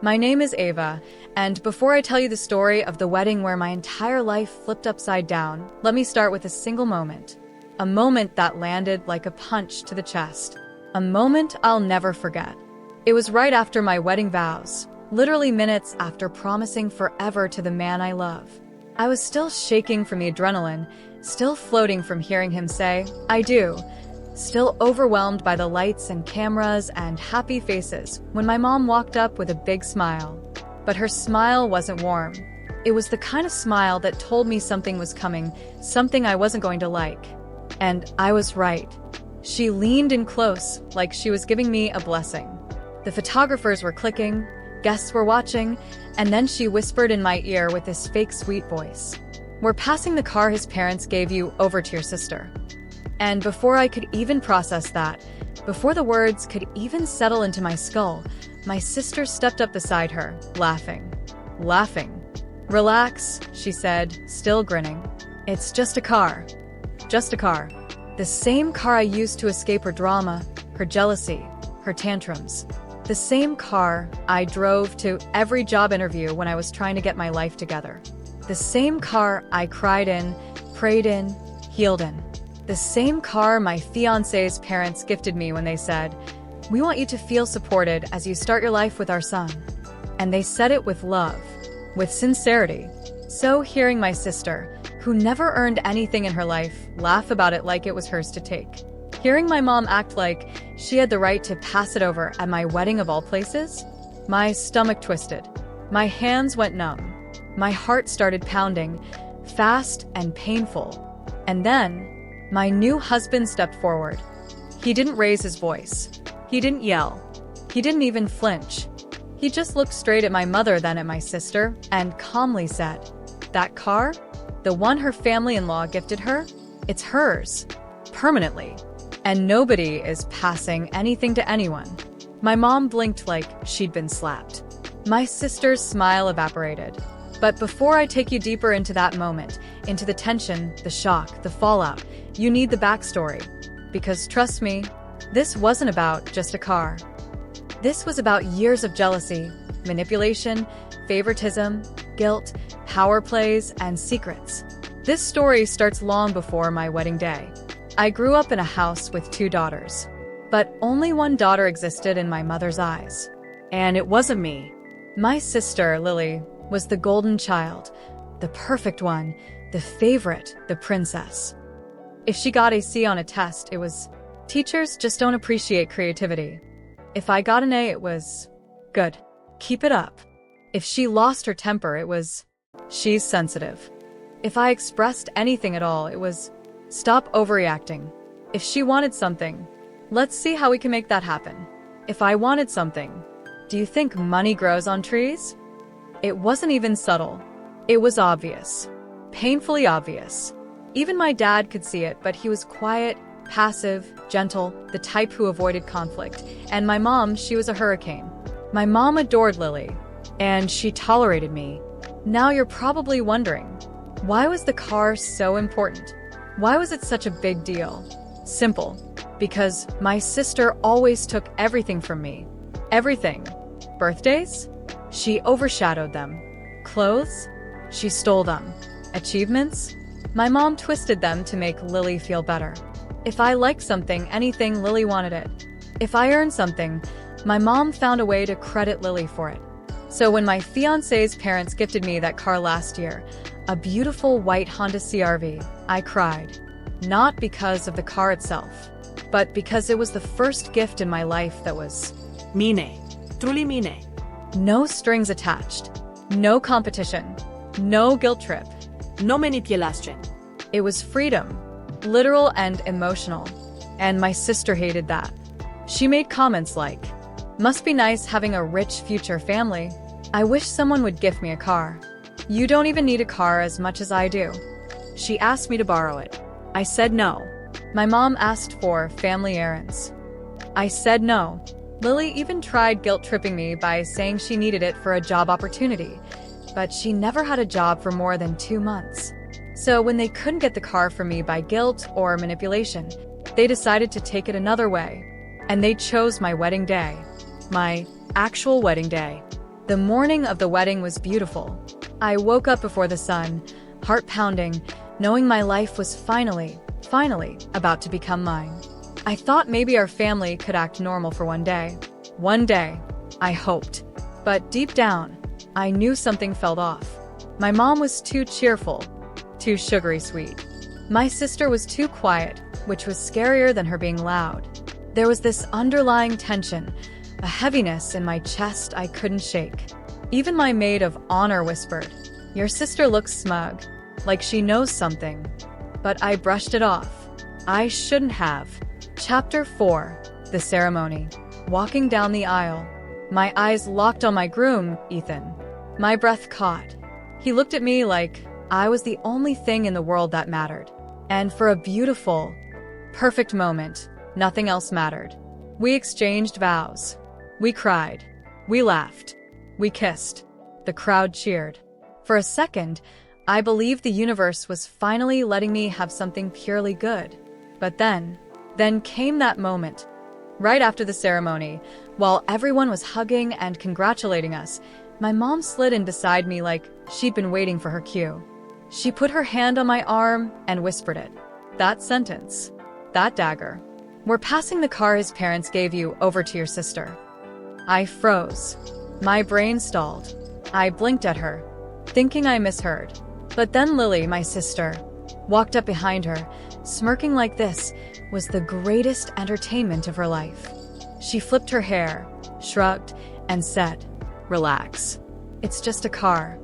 My name is Ava, and before I tell you the story of the wedding where my entire life flipped upside down, let me start with a single moment. A moment that landed like a punch to the chest. A moment I'll never forget. It was right after my wedding vows, literally minutes after promising forever to the man I love. I was still shaking from the adrenaline, still floating from hearing him say, "I do," still overwhelmed by the lights and cameras and happy faces when my mom walked up with a big smile. But her smile wasn't warm. It was the kind of smile that told me something was coming, something I wasn't going to like. And I was right. She leaned in close, like she was giving me a blessing. The photographers were clicking, guests were watching, and then she whispered in my ear with this fake sweet voice, "We're passing the car his parents gave you over to your sister." And before I could even process that, before the words could even settle into my skull, my sister stepped up beside her, laughing. "Relax," she said, still grinning. "It's just a car. Just a car. The same car I used to escape her drama, her jealousy, her tantrums. The same car I drove to every job interview when I was trying to get my life together. The same car I cried in, prayed in, healed in. The same car my fiancé's parents gifted me when they said, 'We want you to feel supported as you start your life with our son.' And they said it with love, with sincerity." So hearing my sister, who never earned anything in her life, laugh about it like it was hers to take. Hearing my mom act like she had the right to pass it over at my wedding of all places, my stomach twisted. My hands went numb. My heart started pounding, fast and painful. And then, my new husband stepped forward. He didn't raise his voice. He didn't yell. He didn't even flinch. He just looked straight at my mother, then at my sister, and calmly said, "That car? The one her family-in-law gifted her? It's hers. Permanently. And nobody is passing anything to anyone." My mom blinked like she'd been slapped. My sister's smile evaporated. But before I take you deeper into that moment, into the tension, the shock, the fallout, you need the backstory. Because trust me, this wasn't about just a car. This was about years of jealousy, manipulation, favoritism, guilt, power plays, and secrets. This story starts long before my wedding day. I grew up in a house with 2 daughters, but only one daughter existed in my mother's eyes. And it wasn't me. My sister, Lily, was the golden child, the perfect one, the favorite, the princess. If she got a C on a test, it was, "Teachers just don't appreciate creativity." If I got an A, it was, "Good. Keep it up." If she lost her temper, it was, "She's sensitive." If I expressed anything at all, it was, "Stop overreacting." If she wanted something, "Let's see how we can make that happen." If I wanted something, "Do you think money grows on trees?" It wasn't even subtle. It was obvious. Painfully obvious. Even my dad could see it, but he was quiet, passive, gentle, the type who avoided conflict. And my mom, she was a hurricane. My mom adored Lily, and she tolerated me. Now you're probably wondering, why was the car so important? Why was it such a big deal? Simple. Because my sister always took everything from me. Everything. Birthdays? She overshadowed them. Clothes? She stole them. Achievements? My mom twisted them to make Lily feel better. If I liked something, anything, Lily wanted it. If I earned something, my mom found a way to credit Lily for it. So when my fiancé's parents gifted me that car last year, a beautiful white Honda CR-V, I cried. Not because of the car itself, but because it was the first gift in my life that was mine. Truly mine. No strings attached. No competition. No guilt trip. No manipulation. It was freedom. Literal and emotional. And my sister hated that. She made comments like, "Must be nice having a rich future family. I wish someone would gift me a car. You don't even need a car as much as I do." She asked me to borrow it. I said no. My mom asked for family errands. I said no. Lily even tried guilt-tripping me by saying she needed it for a job opportunity, but she never had a job for more than 2 months. So when they couldn't get the car for me by guilt or manipulation, they decided to take it another way. And they chose my wedding day. My actual wedding day. The morning of the wedding was beautiful. I woke up before the sun, heart pounding, knowing my life was finally about to become mine. I thought maybe our family could act normal for one day. One day, I hoped. But deep down, I knew something felt off. My mom was too cheerful, too sugary sweet. My sister was too quiet, which was scarier than her being loud. There was this underlying tension, a heaviness in my chest I couldn't shake. Even my maid of honor whispered, "Your sister looks smug, like she knows something." But I brushed it off. I shouldn't have. Chapter 4. The Ceremony. Walking down the aisle. My eyes locked on my groom, Ethan. My breath caught. He looked at me like I was the only thing in the world that mattered. And for a beautiful, perfect moment, nothing else mattered. We exchanged vows. We cried. We laughed. We kissed. The crowd cheered. For a second, I believed the universe was finally letting me have something purely good. But then came that moment. Right after the ceremony, while everyone was hugging and congratulating us, my mom slid in beside me like she'd been waiting for her cue. She put her hand on my arm and whispered it. That sentence. That dagger. "We're passing the car his parents gave you over to your sister." I froze. My brain stalled. I blinked at her, thinking I misheard. But then Lily, my sister, walked up behind her, smirking like this was the greatest entertainment of her life. She flipped her hair, shrugged, and said, "Relax. It's just a car.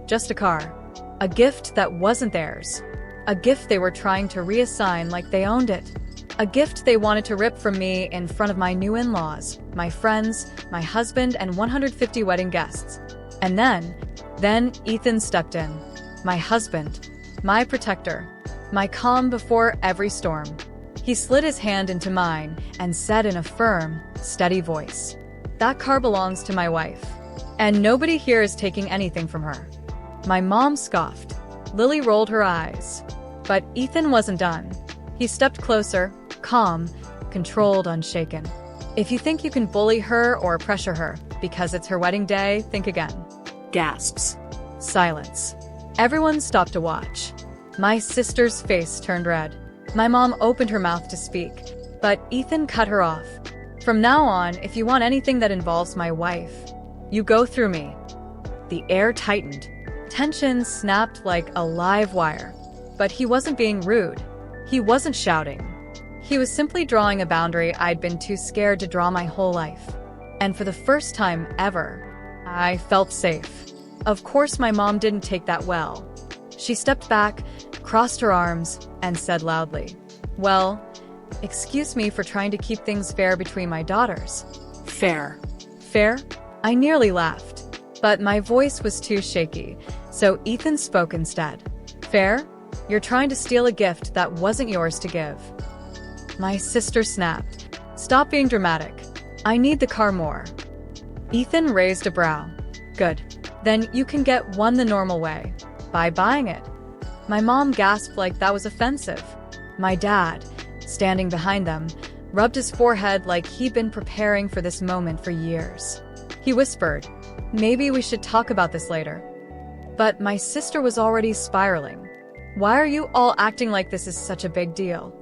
Just a car. A gift that wasn't theirs. A gift they were trying to reassign like they owned it. A gift they wanted to rip from me in front of my new in-laws, my friends, my husband, and 150 wedding guests." And then Ethan stepped in. My husband, my protector, my calm before every storm. He slid his hand into mine and said in a firm, steady voice, "That car belongs to my wife, and nobody here is taking anything from her." My mom scoffed. Lily rolled her eyes. But Ethan wasn't done. He stepped closer, calm, controlled, unshaken. "If you think you can bully her or pressure her because it's her wedding day, think again." Gasps. Silence. Everyone stopped to watch. My sister's face turned red. My mom opened her mouth to speak, but Ethan cut her off. "From now on, if you want anything that involves my wife, you go through me." The air tightened. Tension snapped like a live wire. But he wasn't being rude. He wasn't shouting. He was simply drawing a boundary I'd been too scared to draw my whole life. And for the first time ever, I felt safe. Of course, my mom didn't take that well. She stepped back, crossed her arms, and said loudly, "Well, excuse me for trying to keep things fair between my daughters." Fair. Fair? I nearly laughed, but my voice was too shaky, so Ethan spoke instead. "Fair? You're trying to steal a gift that wasn't yours to give." My sister snapped. "Stop being dramatic. I need the car more." Ethan raised a brow. "Good. Then you can get one the normal way, by buying it." My mom gasped like that was offensive. My dad, standing behind them, rubbed his forehead like he'd been preparing for this moment for years. He whispered, "Maybe we should talk about this later." But my sister was already spiraling. "Why are you all acting like this is such a big deal?"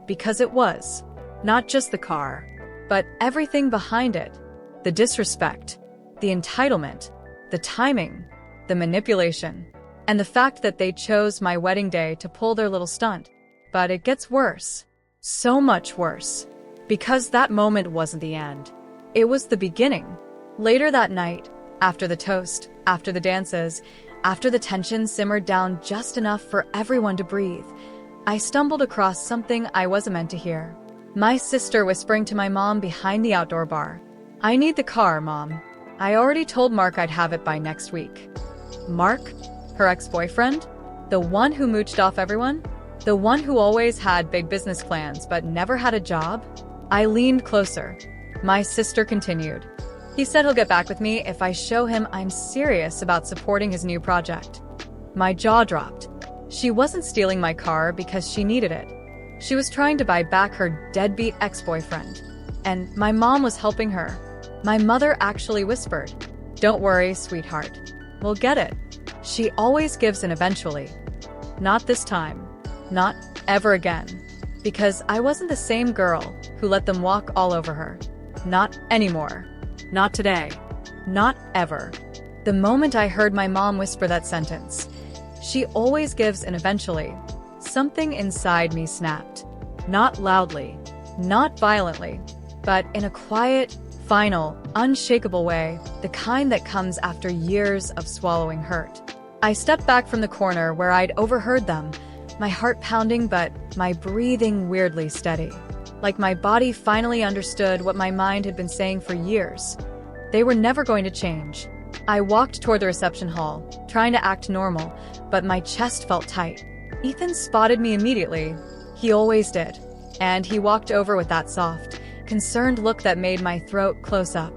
Because it was. Not just the car, but everything behind it. The disrespect, the entitlement, the timing, the manipulation, and the fact that they chose my wedding day to pull their little stunt. But it gets worse. So much worse. Because that moment wasn't the end. It was the beginning. Later that night, after the toast, after the dances, after the tension simmered down just enough for everyone to breathe, I stumbled across something I wasn't meant to hear. My sister whispering to my mom behind the outdoor bar, "I need the car, Mom. I already told Mark I'd have it by next week." Mark? Her ex-boyfriend? The one who mooched off everyone? The one who always had big business plans but never had a job? I leaned closer. My sister continued. "He said he'll get back with me if I show him I'm serious about supporting his new project." My jaw dropped. She wasn't stealing my car because she needed it. She was trying to buy back her deadbeat ex-boyfriend. And my mom was helping her. My mother actually whispered, Don't worry, sweetheart. We'll get it. She always gives in eventually. Not this time. Not ever again. Because I wasn't the same girl who let them walk all over her. Not anymore. Not today. Not ever. The moment I heard my mom whisper that sentence, she always gives in eventually, something inside me snapped. Not loudly, not violently, but in a quiet, final, unshakable way, the kind that comes after years of swallowing hurt. I stepped back from the corner where I'd overheard them, my heart pounding but my breathing weirdly steady. Like my body finally understood what my mind had been saying for years. They were never going to change. I walked toward the reception hall, trying to act normal, but my chest felt tight. Ethan spotted me immediately. He always did. And he walked over with that soft, concerned look that made my throat close up.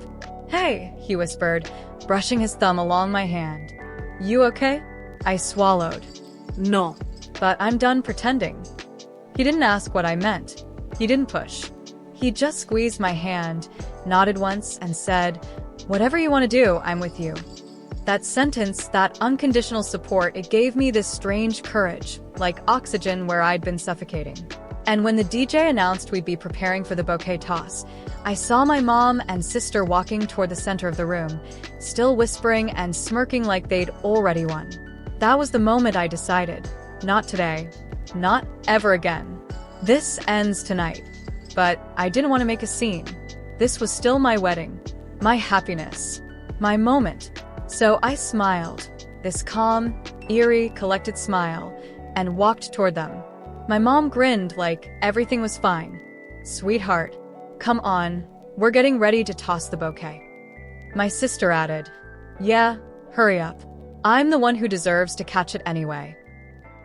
"Hey," he whispered, brushing his thumb along my hand. "You okay?" I swallowed. No. But I'm done pretending. He didn't ask what I meant. He didn't push. He just squeezed my hand, nodded once, and said, "Whatever you want to do, I'm with you." That sentence, that unconditional support, it gave me this strange courage, like oxygen where I'd been suffocating. And when the DJ announced we'd be preparing for the bouquet toss, I saw my mom and sister walking toward the center of the room, still whispering and smirking like they'd already won. That was the moment I decided, not today, not ever again. This ends tonight. But I didn't want to make a scene. This was still my wedding, my happiness, my moment. So I smiled, this calm, eerie, collected smile, and walked toward them. My mom grinned like everything was fine. "Sweetheart, come on, we're getting ready to toss the bouquet." My sister added, "Yeah, hurry up. I'm the one who deserves to catch it anyway."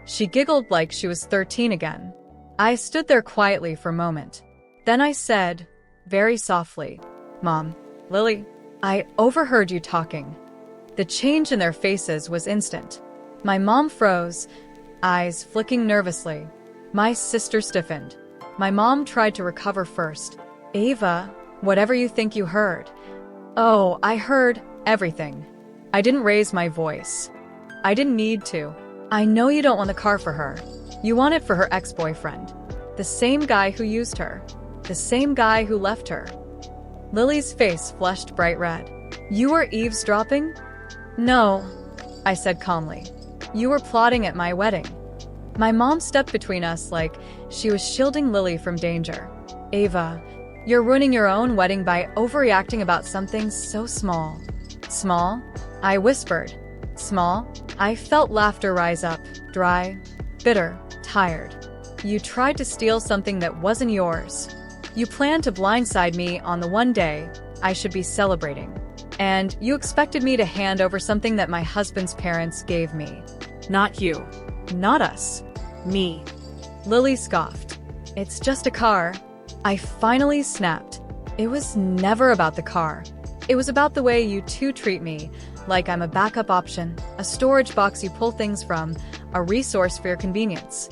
She giggled like she was 13 again. I stood there quietly for a moment. Then I said, very softly, "Mom, Lily, I overheard you talking." The change in their faces was instant. My mom froze, eyes flicking nervously. My sister stiffened. My mom tried to recover first. "Ava, whatever you think you heard." "Oh, I heard everything." I didn't raise my voice. I didn't need to. "I know you don't want the car for her. You want it for her ex-boyfriend. The same guy who used her. The same guy who left her." Lily's face flushed bright red. "You were eavesdropping?" "No," I said calmly. "You were plotting at my wedding." My mom stepped between us like she was shielding Lily from danger. "Ava, you're ruining your own wedding by overreacting about something so small." "Small?" I whispered. "Small?" I felt laughter rise up, dry, bitter, tired. "You tried to steal something that wasn't yours. You planned to blindside me on the one day I should be celebrating. And you expected me to hand over something that my husband's parents gave me." Not you. "Not us." Me. Lily scoffed. "It's just a car." I finally snapped. It was never about the car. It was about the way you two treat me, like I'm a backup option, a storage box you pull things from, a resource for your convenience.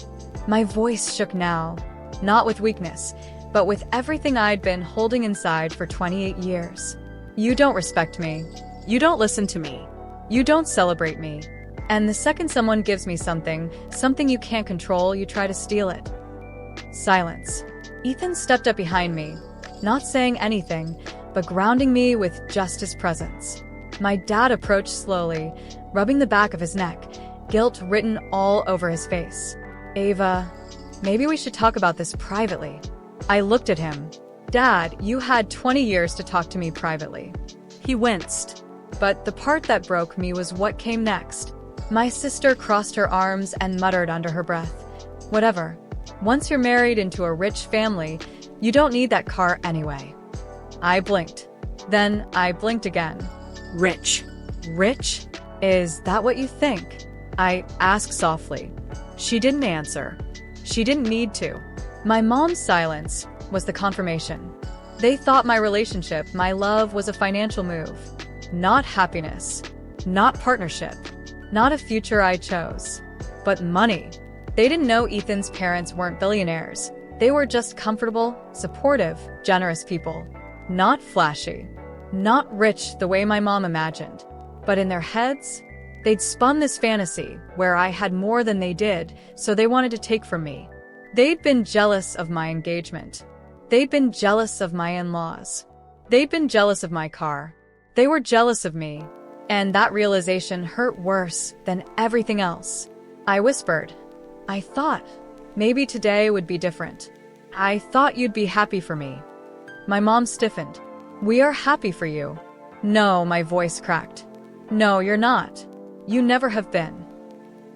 My voice shook now, not with weakness, but with everything I'd been holding inside for 28 years. "You don't respect me. You don't listen to me. You don't celebrate me. And the second someone gives me something you can't control, you try to steal it." Silence. Ethan stepped up behind me, not saying anything, but grounding me with just his presence. My dad approached slowly, rubbing the back of his neck, guilt written all over his face. "Ava, maybe we should talk about this privately." I looked at him. "Dad, you had 20 years to talk to me privately." He winced. But the part that broke me was what came next. My sister crossed her arms and muttered under her breath, "Whatever. Once you're married into a rich family, you don't need that car anyway." I blinked. Then I blinked again. Rich. "Rich? Is that what you think?" I asked softly. She didn't answer. She didn't need to. My mom's silence was the confirmation. They thought my relationship, my love, was a financial move. Not happiness. Not partnership. Not a future I chose. But money. They didn't know Ethan's parents weren't billionaires. They were just comfortable, supportive, generous people. Not flashy. Not rich the way my mom imagined, but in their heads, they'd spun this fantasy where I had more than they did, so they wanted to take from me. They'd been jealous of my engagement. They'd been jealous of my in-laws. They'd been jealous of my car. They were jealous of me, and that realization hurt worse than everything else. I whispered, I thought maybe today would be different. I thought you'd be happy for me. My mom stiffened. We are happy for you. No, my voice cracked. No, you're not. You never have been.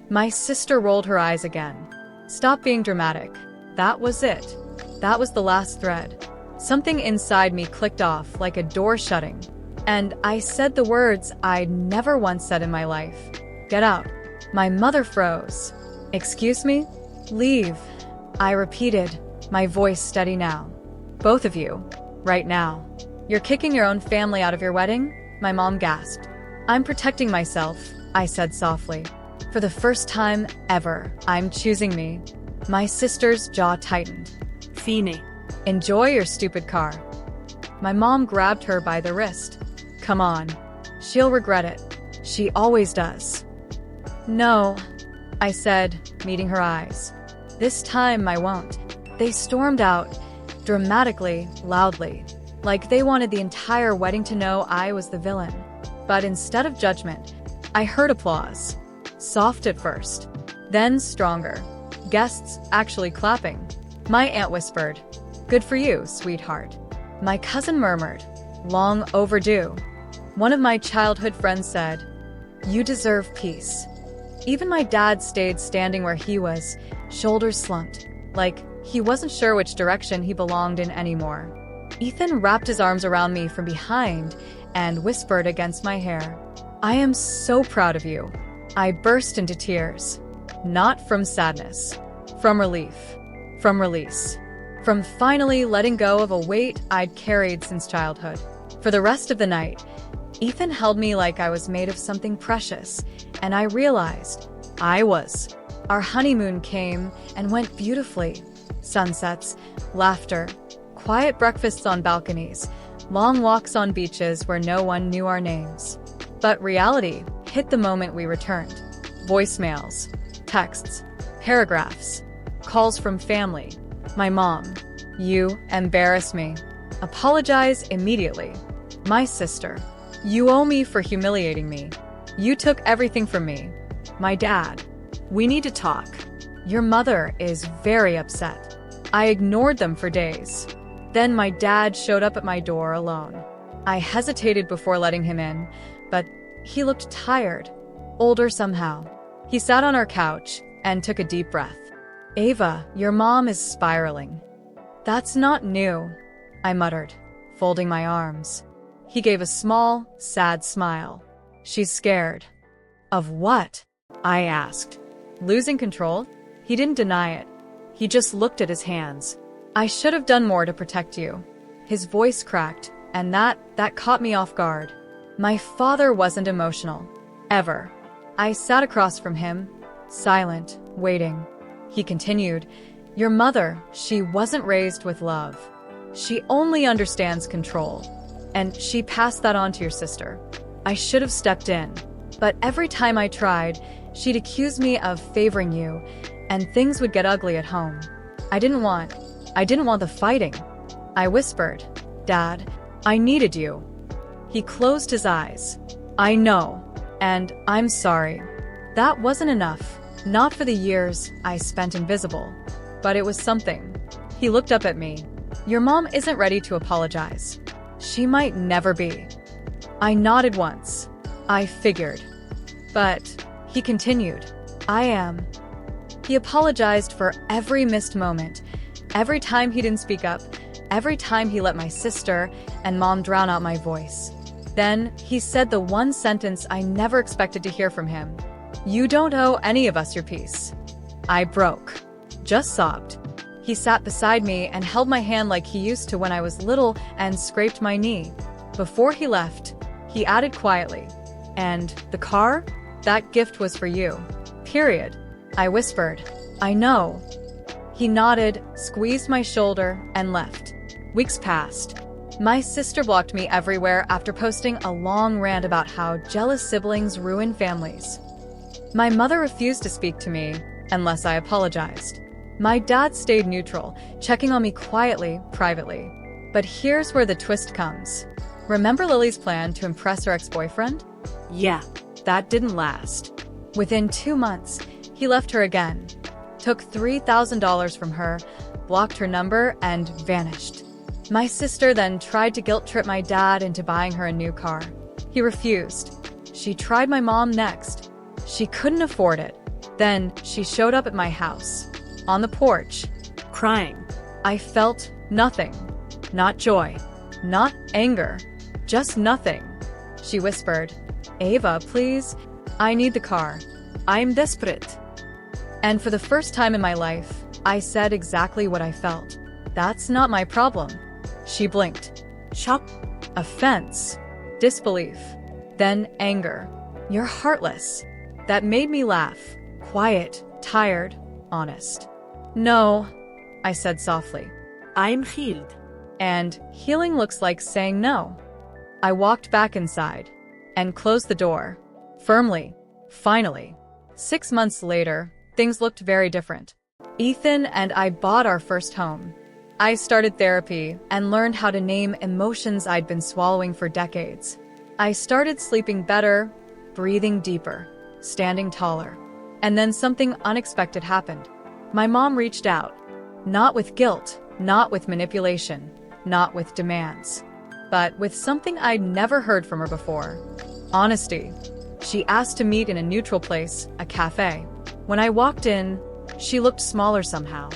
My sister rolled her eyes again. Stop being dramatic. That was it. That was the last thread. Something inside me clicked off like a door shutting, and I said the words I'd never once said in my life. Get out. My mother froze. Excuse me? Leave. I repeated, my voice steady now. Both of you. Right now. You're kicking your own family out of your wedding? My mom gasped. I'm protecting myself, I said softly. For the first time ever, I'm choosing me. My sister's jaw tightened. Fini. Enjoy your stupid car. My mom grabbed her by the wrist. Come on. She'll regret it. She always does. No, I said, meeting her eyes. This time I won't. They stormed out, dramatically, loudly, like they wanted the entire wedding to know I was the villain. But instead of judgment, I heard applause. Soft at first, then stronger. Guests actually clapping. My aunt whispered, Good for you, sweetheart. My cousin murmured, Long overdue. One of my childhood friends said, You deserve peace. Even my dad stayed standing where he was, shoulders slumped, like he wasn't sure which direction he belonged in anymore. Ethan wrapped his arms around me from behind and whispered against my hair, I am so proud of you. I burst into tears. Not from sadness. From relief. From release. From finally letting go of a weight I'd carried since childhood. For the rest of the night, Ethan held me like I was made of something precious, and I realized I was. Our honeymoon came and went beautifully. Sunsets, laughter, quiet breakfasts on balconies, long walks on beaches where no one knew our names. But reality hit the moment we returned. Voicemails, texts, paragraphs, calls from family. My mom, you embarrass me. Apologize immediately. My sister, you owe me for humiliating me. You took everything from me. My dad, we need to talk. Your mother is very upset. I ignored them for days. Then my dad showed up at my door alone. I hesitated before letting him in, but he looked tired, older somehow. He sat on our couch and took a deep breath. Ava, your mom is spiraling. That's not new, I muttered, folding my arms. He gave a small, sad smile. She's scared. Of what? I asked. Losing control? He didn't deny it. He just looked at his hands. I should have done more to protect you. His voice cracked, and that caught me off guard. My father wasn't emotional. Ever. I sat across from him, silent, waiting. He continued, Your mother, she wasn't raised with love. She only understands control. And she passed that on to your sister. I should have stepped in. But every time I tried, she'd accuse me of favoring you, and things would get ugly at home. I didn't want the fighting. I whispered, Dad, I needed you. He closed his eyes. I know, and I'm sorry. That wasn't enough, not for the years I spent invisible, but it was something. He looked up at me. Your mom isn't ready to apologize. She might never be. I nodded once. I figured. But he continued, I am. He apologized for every missed moment, every time he didn't speak up, every time he let my sister and mom drown out my voice. Then he said the one sentence I never expected to hear from him. You don't owe any of us your peace. I broke. Just sobbed. He sat beside me and held my hand like he used to when I was little and scraped my knee. Before he left, he added quietly, And the car? That gift was for you. Period. I whispered, I know. He nodded, squeezed my shoulder, and left. Weeks passed. My sister blocked me everywhere after posting a long rant about how jealous siblings ruin families. My mother refused to speak to me unless I apologized. My dad stayed neutral, checking on me quietly, privately. But here's where the twist comes. Remember Lily's plan to impress her ex-boyfriend? Yeah. That didn't last. Within 2 months, he left her again, took $3,000 from her, blocked her number, and vanished. My sister then tried to guilt-trip my dad into buying her a new car. He refused. She tried my mom next. She couldn't afford it. Then she showed up at my house, on the porch, Crying. I felt nothing. Not joy, not anger, just nothing. She whispered, "Ava, please, I need the car. I'm desperate." And for the first time in my life, I said exactly what I felt. "That's not my problem." She blinked. Shock. Offense, disbelief, then anger. "You're heartless." That made me laugh. Quiet, tired, honest. "No," I said softly. I'm healed. And healing looks like saying no. I walked back inside and closed the door. Firmly. Finally. 6 months later, things looked very different. Ethan and I bought our first home. I started therapy and learned how to name emotions I'd been swallowing for decades. I started sleeping better, breathing deeper, standing taller. And then something unexpected happened. My mom reached out. Not with guilt, not with manipulation, not with demands, but with something I'd never heard from her before. Honesty. She asked to meet in a neutral place, a cafe. When I walked in, she looked smaller somehow.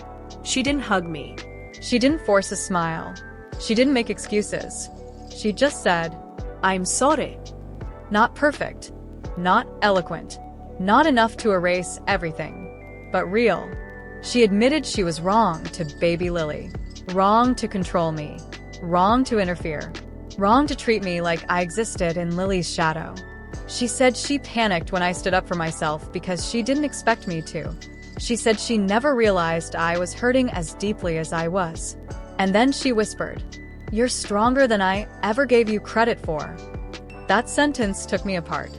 She didn't hug me. She didn't force a smile. She didn't make excuses. She just said, I'm sorry. Not perfect, not eloquent, not enough to erase everything, but real. She admitted she was wrong to baby Lily, wrong to control me, wrong to interfere, wrong to treat me like I existed in Lily's shadow. She said she panicked when I stood up for myself because she didn't expect me to. She said she never realized I was hurting as deeply as I was. And then she whispered, "You're stronger than I ever gave you credit for." That sentence took me apart.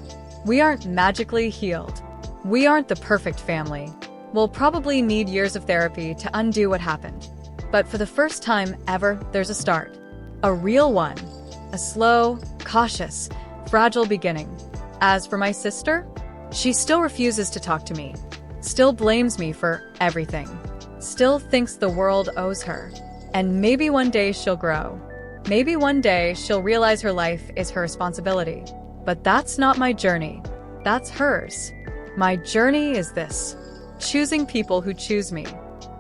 We aren't magically healed. We aren't the perfect family. We'll probably need years of therapy to undo what happened. But for the first time ever, there's a start. A real one. A slow, cautious, fragile beginning. As for my sister, she still refuses to talk to me. Still blames me for everything. Still thinks the world owes her. And maybe one day she'll grow. Maybe one day she'll realize her life is her responsibility. But that's not my journey. That's hers. My journey is this. Choosing people who choose me.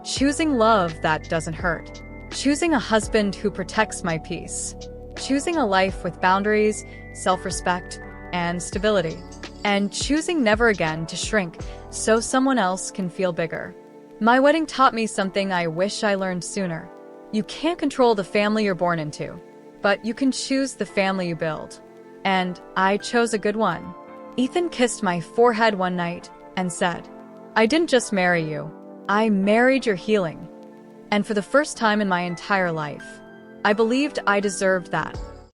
Choosing love that doesn't hurt. Choosing a husband who protects my peace. Choosing a life with boundaries, self-respect, and stability. And choosing never again to shrink so someone else can feel bigger. My wedding taught me something I wish I learned sooner. You can't control the family you're born into, but you can choose the family you build. And I chose a good one. Ethan kissed my forehead one night and said, "I didn't just marry you. I married your healing." And for the first time in my entire life, I believed I deserved that.